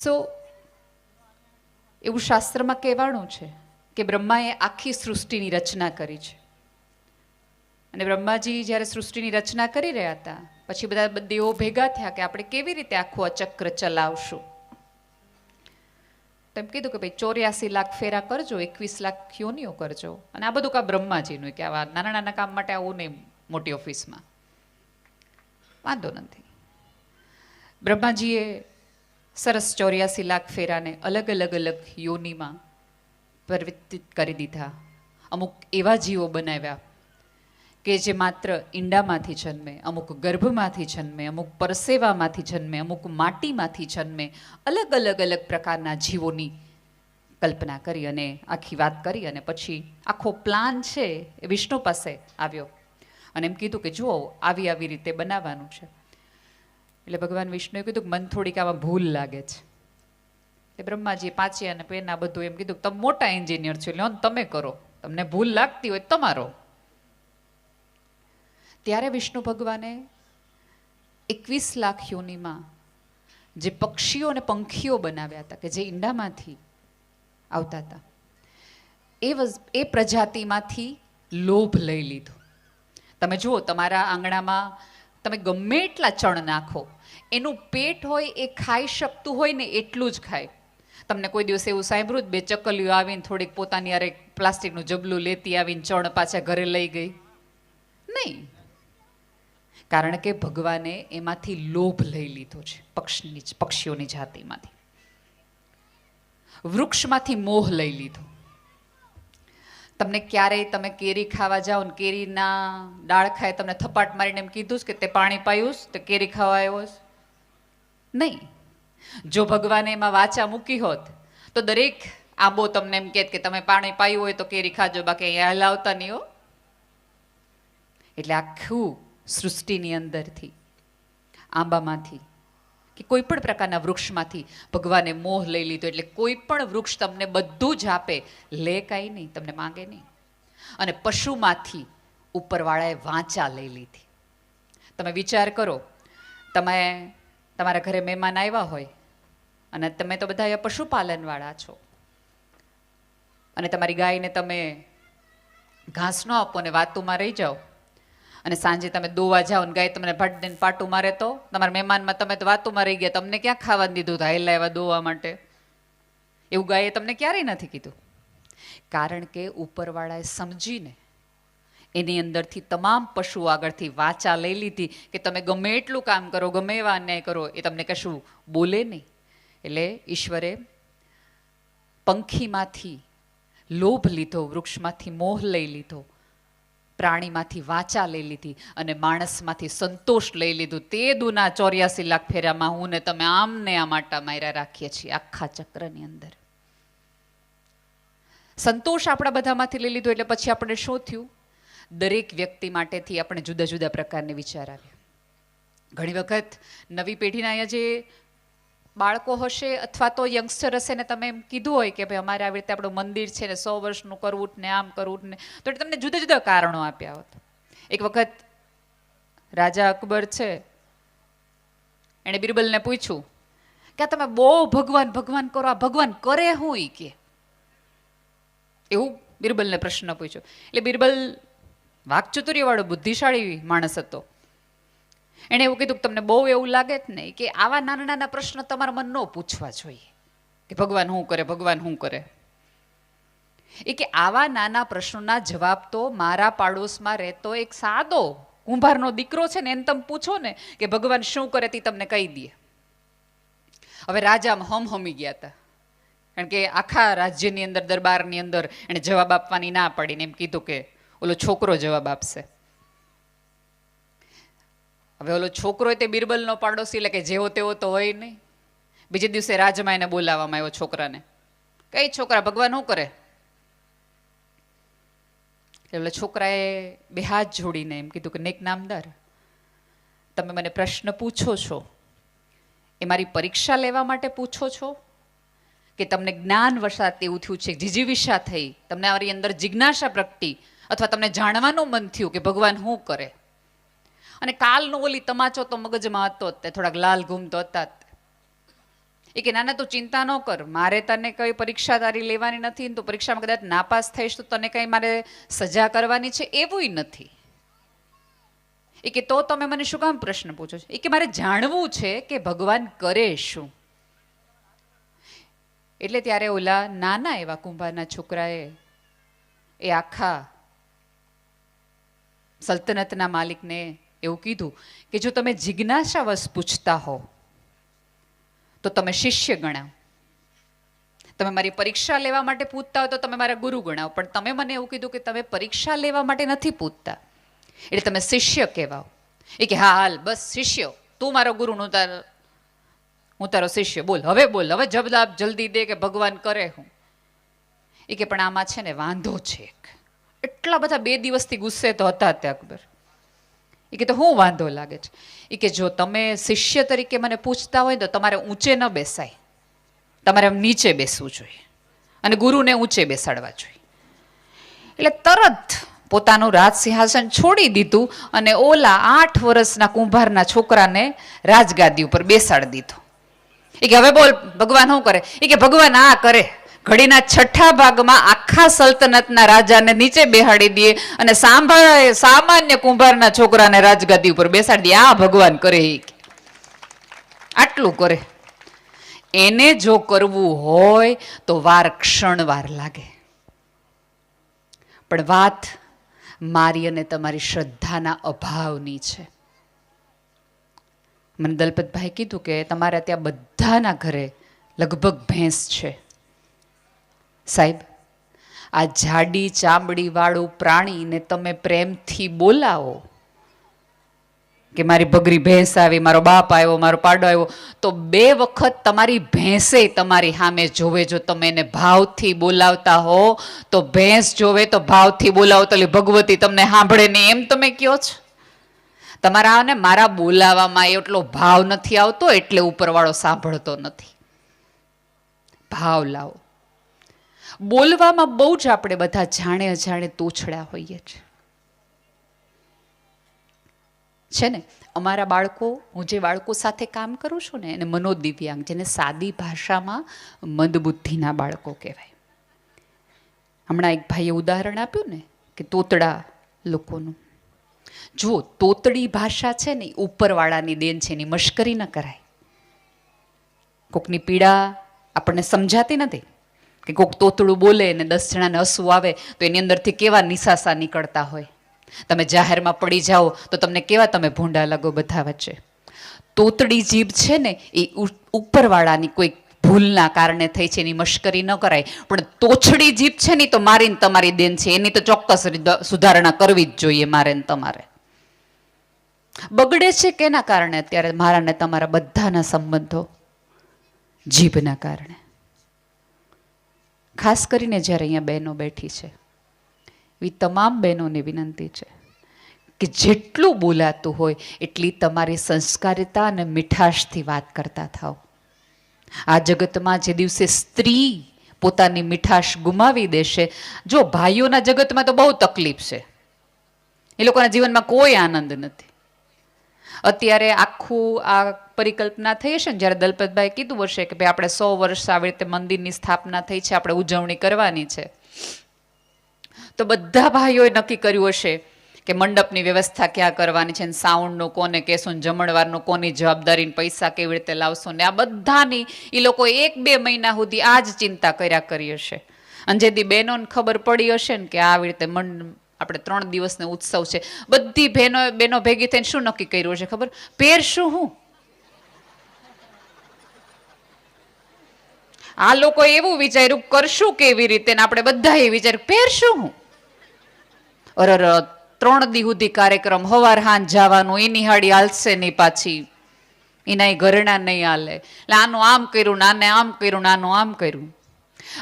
સો એવું શાસ્ત્રમાં કહેવાનું છે કે બ્રહ્માએ આખી સૃષ્ટિની રચના કરી છે. અને બ્રહ્માજી જ્યારે સૃષ્ટિની રચના કરી રહ્યા હતા પછી બધા દેવો ભેગા થયા કે આપણે કેવી રીતે આખું આ ચક્ર ચલાવશું. તો એમ કીધું કે ભાઈ 84 લાખ ફેરા કરજો, 21 લાખ યોનિઓ કરજો. અને આ બધું કા બ્રહ્માજીનું, કે આવા નાના નાના કામ માટે આવું નહીં મોટી ઓફિસમાં, વાંધો નથી. બ્રહ્માજીએ સરસ 84 લાખ ફેરાને અલગ અલગ અલગ યોનિમાં પરિવર્તિત કરી દીધા. અમુક એવા જીવો બનાવ્યા કે જે માત્ર ઈંડામાંથી જન્મે, અમુક ગર્ભમાંથી જન્મે, અમુક પરસેવામાંથી જન્મે, અમુક માટીમાંથી જન્મે. અલગ અલગ અલગ પ્રકારના જીવોની કલ્પના કરી અને આખી વાત કરી. અને પછી આખો પ્લાન છે એ વિષ્ણુ પાસે આવ્યો અને એમ કીધું કે જુઓ આવી આવી રીતે બનાવવાનું છે. એટલે ભગવાન વિષ્ણુએ કીધું કે મને થોડીક આમાં ભૂલ લાગે છે. એટલે બ્રહ્માજીએ પાંચે અને પેના બધું એમ કીધું તમે મોટા એન્જિનિયર છો એટલે તમે કરો, તમને ભૂલ લાગતી હોય તમારો. ત્યારે વિષ્ણુ ભગવાને 21 લાખ યોનિમાં જે પક્ષીઓ અને પંખીઓ બનાવ્યા હતા કે જે ઈંડામાંથી આવતા હતા એ પ્રજાતિમાંથી લોભ લઈ લીધો. તમે જુઓ તમારા આંગણામાં તમે ગમે એટલા ચણ નાખો, એનું પેટ હોય એ ખાઈ શકતું હોય ને એટલું જ ખાય. તમને કોઈ દિવસ એવું સાંભળ્યું બે ચકલીઓ આવીને થોડીક પોતાની અરે પ્લાસ્ટિકનું જબલું લેતી આવીને ચણ પાછા ઘરે લઈ ગઈ? નહીં, કારણ કે ભગવાને એમાંથી લોભ લઈ લીધો છે. પક્ષીઓની જાતિમાંથી, વૃક્ષમાંથી મોહ લઈ લીધો. તમને ક્યારેય તમે કેરી ખાવા જાઓ ને કેરીના ડાળ ખાય તમને થપાટ મારીને એમ કીધું કે તે પાણી પાયું તે કેરી ખાવા આવ્યો? નહીં. જો ભગવાને એમાં વાચા મૂકી હોત તો દરેક આંબો તમને એમ કહેત કે તમે પાણી પાયું હોય તો કેરી ખાજો, બાકી અહીંયા હલાવતા નહીં હો. એટલે આખું સૃષ્ટિની અંદરથી આંબામાંથી કે કોઈ પણ પ્રકારના વૃક્ષમાંથી ભગવાને મોહ લઈ લીધો. એટલે કોઈ પણ વૃક્ષ તમને બધું જ આપે, લે કાંઈ નહીં, તમને માંગે નહીં. અને પશુમાંથી ઉપરવાળાએ વાંચા લઈ લીધી. તમે વિચાર કરો, તમે તમારા ઘરે મહેમાન આવ્યા હોય અને તમે તો બધા પશુપાલનવાળા છો અને તમારી ગાયને તમે ઘાસ ન આપો ને વાતુમાં રહી જાઓ અને સાંજે તમે દોવા જાઓ ને ગાય તમને ભટ દઈને પાટું મારે તો તમારા મહેમાનમાં તમે તો વાતુમાં રહી ગયા, તમને ક્યાં ખાવા દીધું હતા હેલા એવા દોવા માટે? એવું ગાયે તમને ક્યારેય નથી કીધું. કારણ કે ઉપરવાળાએ સમજીને એની અંદરથી તમામ પશુઓ આગળથી વાચા લઈ લીધી કે તમે ગમે એટલું કામ કરો, ગમે એવા અન્યાય કરો, એ તમને કશું બોલે નહીં. એટલે ઈશ્વરે પંખીમાંથી લોભ લીધો, વૃક્ષમાંથી મોહ લઈ લીધો, પ્રાણીમાંથી વાચા લઈ લીધી અને માણસમાંથી સંતોષ લઈ લીધું. તે દુના 84 લાખ ફેરામાં હું ને તમે આમ ને આમ આટા માર્યા રાખીએ છીએ આખા ચક્રની અંદર. સંતોષ આપણા બધામાંથી લઈ લીધો એટલે પછી આપણે શું થયું? દરેક વ્યક્તિ માટેથી આપણે જુદા જુદા પ્રકારને વિચાર આવ્યા. ઘણી વખત નવી પેઢીના અહીંયા જે બાળકો હશે અથવા તો યંગસ્ટર હશે ને તમે એમ કીધું હોય કે ભાઈ અમારે આવી રીતે આપણું મંદિર છે ને 100 વર્ષનું કરવું ને આમ કરવું ને, તો એટલે તમને જુદા જુદા કારણો આપ્યા હોત. એક વખત રાજા અકબર છે, એણે બિરબલને પૂછ્યું કે આ તમે બહુ ભગવાન ભગવાન કરો, આ ભગવાન કરે હું? ઈ કે એવું બિરબલને પ્રશ્ન પૂછ્યો. એટલે બિરબલ વાકચતુર્યવાળો બુદ્ધિશાળી માણસ હતો. એણે એવું કીધું કે તમને બહુ એવું લાગે જ નહીં કે આવા નાના નાના પ્રશ્ન તમારા મન ન પૂછવા જોઈએ કે ભગવાન શું કરે, ભગવાન શું કરે. એ કે આવા નાના પ્રશ્નોના જવાબ તો મારા પાડોશમાં રહેતો એક સાદો કુંભારનો દીકરો છે ને એને તમે પૂછો ને કે ભગવાન શું કરે તે તમને કહી દે. હવે રાજા હમહમી ગયા હતા, કારણ કે આખા રાજ્યની અંદર દરબારની અંદર એને જવાબ આપવાની ના પાડીને એમ કીધું કે ઓલો છોકરો જવાબ આપશે. હવે ઓલો છોકરો તે બિરબલનો પાડોશી એટલે કે જેવો તેવો તો હોય નહીં. બીજે દિવસે રાજમાં એને બોલાવવામાં આવ્યો છોકરાને. કઈ છોકરા ભગવાન શું કરે? એટલે છોકરાએ બે હાથ જોડીને એમ કીધું કે નેક નામદાર, તમે મને પ્રશ્ન પૂછો છો એ મારી પરીક્ષા લેવા માટે પૂછો છો કે તમને જ્ઞાન વસાત એવું થયું છે, જીજીવિષા થઈ, તમને મારી અંદર જિજ્ઞાસા પ્રગટી અથવા તમને જાણવાનું મન થયું કે ભગવાન શું કરે? અને કાલનો ઓલી તમાચો તો મગજમાં હતો જ, તે થોડાક લાલ ઘૂમતો હતા. એ કે નાના તું ચિંતા ન કર, મારે તને કઈ પરીક્ષા તારી લેવાની નથી, તો પરીક્ષામાં કદાચ નાપાસ થઈશ તો તને કઈ મારે સજા કરવાની છે એવું નથી. એ કે તો તમે મને શું કામ પ્રશ્ન પૂછો છો? એ કે મારે જાણવું છે કે ભગવાન કરે શું. એટલે ત્યારે ઓલા નાના એવા કુંભારના છોકરાએ એ આખા સલ્તનતના માલિકને એવું કીધું કે જો તમે જિજ્ઞાસાવશ પૂછતા હો તો તમે શિષ્ય ગણાવ, તમે મારી પરીક્ષા લેવા માટે પૂછતા હો તો તમે મારા ગુરુ ગણાવ, પણ તમે મને એવું કીધું કે તમે પરીક્ષા લેવા માટે નથી પૂછતા એટલે તમે શિષ્ય કહેવાઓ. એ કે હા હાલ બસ શિષ્ય, તું મારો ગુરુ, હું તારો શિષ્ય, બોલ હવે જવાબ જલ્દી દે કે ભગવાન કરે હું. એ કે પણ આમાં છે ને વાંધો છે. એટલા બધા 2 દિવસથી ગુસ્સે તો હતા તે અકબર. એ કે તો હું વાંધો લાગે છે? એ કે જો તમે શિષ્ય તરીકે મને પૂછતા હોય તો તમારે ઊંચે ન બેસાય, તમારે નીચે બેસવું જોઈએ અને ગુરુને ઊંચે બેસાડવા જોઈએ. એટલે તરત પોતાનું રાજ સિંહાસન છોડી દીધું અને ઓલા 8 વર્ષના કુંભારના છોકરાને રાજગાદી ઉપર બેસાડી દીધો. એ કે હવે બોલ ભગવાન શું કરે? એ કે ભગવાન આ કરે, ઘડીના 6થા ભાગમાં આખા સલ્તનતના રાજાને નીચે બેહાડી દે અને સામાન્ય કુંભારના છોકરાને રાજગાદી ઉપર બેસાડી દે. આ ભગવાન કરે. આટલું કરે. એને જો કરવું હોય તો વાર ક્ષણવાર લાગે, પણ વાત મારી અને તમારી શ્રદ્ધાના અભાવની છે. મને દલપતભાઈ કીધું કે તમારે ત્યાં બધાના ઘરે લગભગ ભેંસ છે. સાહેબ, આ જાડી ચામડી વાળું પ્રાણીને તમે પ્રેમથી બોલાવો કે મારી બગરી ભેંસ આવી, મારો બાપ આવ્યો, મારો પાડો આવ્યો, તો 2 વખત તમારી ભેંસે તમારી સામે જોવે. જો તમે એને ભાવથી બોલાવતા હો તો ભેંસ જોવે તો ભાવથી બોલાવો તો ભગવતી તમને સાંભળે નહીં એમ તમે કહો છો. તમારા ને મારા બોલાવામાં એટલો ભાવ નથી આવતો એટલે ઉપરવાળો સાંભળતો નથી. ભાવ લાવો. બોલવામાં બહુ જ આપણે બધા જાણે અજાણે તોછડા હોઈએ છીએ. છે ને અમારા બાળકો, હું જે બાળકો સાથે કામ કરું છું ને એને મનોદિવ્યાંગ, જેને સાદી ભાષામાં મંદબુદ્ધિના બાળકો કહેવાય. હમણાં એક ભાઈએ ઉદાહરણ આપ્યું ને કે તોતડા લોકોનું. જુઓ, તોતડી ભાષા છે ને ઉપરવાળાની દેન છે, એની મશ્કરી ન કરાય. કોકની પીડા આપણને સમજાતી નથી કે કોક તોતડું બોલે ને 10 જણાને હસવું આવે તો એની અંદરથી કેવા નિસાસા નીકળતા હોય. તમે જાહેરમાં પડી જાઓ તો તમને કેવા તમે ભૂંડા લાગો બધા વચ્ચે. તોતડી જીભ છે ને એ ઉપરવાળાની કોઈ ભૂલના કારણે થઈ છે, એની મશ્કરી ન કરાય. પણ તોછડી જીભ છે ને તો મારીને તમારી દેન છે, એની તો ચોક્કસ સુધારણા કરવી જ જોઈએ મારે ને તમારે. બગડે છે કેના કારણે અત્યારે મારા ને તમારા બધાના સંબંધો? જીભના કારણે. ખાસ કરીને જ્યારે અહીંયા બહેનો બેઠી છે, એવી તમામ બહેનોને વિનંતી છે કે જેટલું બોલાતું હોય એટલી તમારી સંસ્કારિતા અને મીઠાશથી વાત કરતા થાઓ. આ જગતમાં જે દિવસે સ્ત્રી પોતાની મીઠાશ ગુમાવી દેશે, જો ભાઈઓના જગતમાં તો બહુ તકલીફ છે, એ લોકોના જીવનમાં કોઈ આનંદ નથી. અત્યારે આખું આ પરિકલ્પના થઈ હશે ને, જ્યારે દલપતભાઈ કીધું હશે કે ભાઈ આપણે 100 વર્ષ આવી રીતે મંદિરની સ્થાપના થઈ છે, આપણે ઉજવણી કરવાની છે, તો બધા ભાઈઓએ નક્કી કર્યું હશે કે મંડપની વ્યવસ્થા ક્યાં કરવાની છે, સાઉન્ડનું કોને કહેશું, જમણવારનું કોની જવાબદારી, પૈસા કેવી રીતે લાવશું, ને આ બધાની એ લોકો 1-2 મહિના સુધી આ જ ચિંતા કર્યા કરી હશે. અને જેથી બહેનોને ખબર પડી હશે ને કે આવી રીતે આપણે 3 દિવસનો ઉત્સવ છે, બધી બહેનો ભેગી થઈને શું નક્કી કર્યું હશે ખબર? પહેરશું હું. આ લોકો એવું વિચાર્યું કરશું કેવી રીતે, ને આપણે બધા એ વિચાર્યું પહેરશું હું. અરર 3 દી સુધી કાર્યક્રમ, હવાર હાંજ જવાનું, એની હાડી હાલશે નહીં પાછી, એના ઘરેણા નહીં હાલે, એટલે આનું આમ કર્યું, નાને આમ કર્યું, નાનું આમ કર્યું.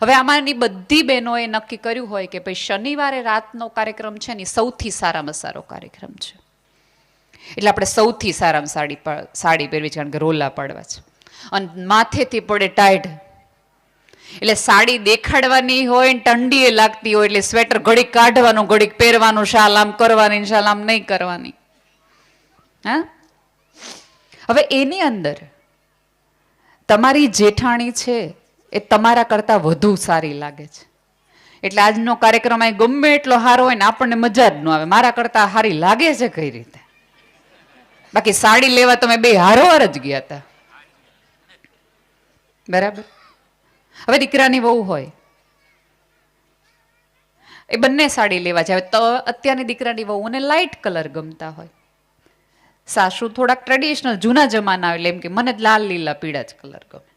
હવે આમાંની બધી બહેનોએ નક્કી કર્યું હોય કે ભાઈ શનિવારે રાતનો કાર્યક્રમ છે ને સૌથી સારામાં સારો કાર્યક્રમ છે, એટલે આપણે સૌથી સારામાં સાડી પહેરવી છે, કારણ કે રોલા પાડવા છે અને માથેથી પડે ટાઈટ, એટલે સાડી દેખાડવાની હોય ને ઠંડી એ લાગતી હોય એટલે સ્વેટર ઘડીક કાઢવાનું, ઘડીક પહેરવાનું, શાલ આમ કરવાની, શાલ આમ નહીં કરવાની. હા, હવે એની અંદર તમારી જેઠાણી છે એ તમારા કરતાં વધુ સારી લાગે છે. એટલે આજનો કાર્યક્રમ અહીં ગમે એટલો સારો હોય ને આપણને મજા જ ન આવે, મારા કરતાં સારી લાગે છે કઈ રીતે. બાકી સાડી લેવા તમે બે હારોહાર જ ગયા હતા, બરાબર. હવે દીકરાની વહુ હોય એ બંને સાડી લેવા જાય તો અત્યારની દીકરાની વહુને લાઇટ કલર ગમતા હોય, સાસુ થોડાક ટ્રેડિશનલ જૂના જમાના એટલે એમ કે મને લાલ લીલા પીળા જ કલર ગમે.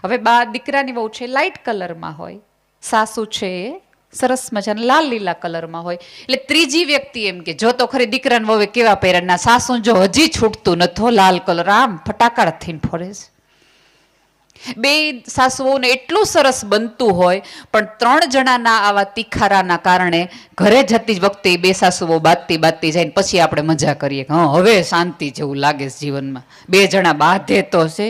હવે બા દીકરાની વહુ છે લાઇટ કલરમાં હોય, સાસુ છે એ સરસ મજાના લાલ લીલા કલરમાં હોય. એટલે ત્રીજી વ્યક્તિ એમ કે જો તો ખરી દીકરાને વહુએ કેવા પહેર્યા, ના સાસુ જો હજી છૂટતું નથો લાલ કલર, આમ ફટાકડા થઈને ફરે છે. બે સાસુઓને એટલું સરસ બનતું હોય પણ 3 જણાના આવા તિખારાના કારણે ઘરે જતી વખતે બે સાસુઓ બાતતી જાય ને પછી આપણે મજા કરીએ કે હા હવે શાંતિ જેવું લાગે છે જીવનમાં. 2 જણા બાંધે તો છે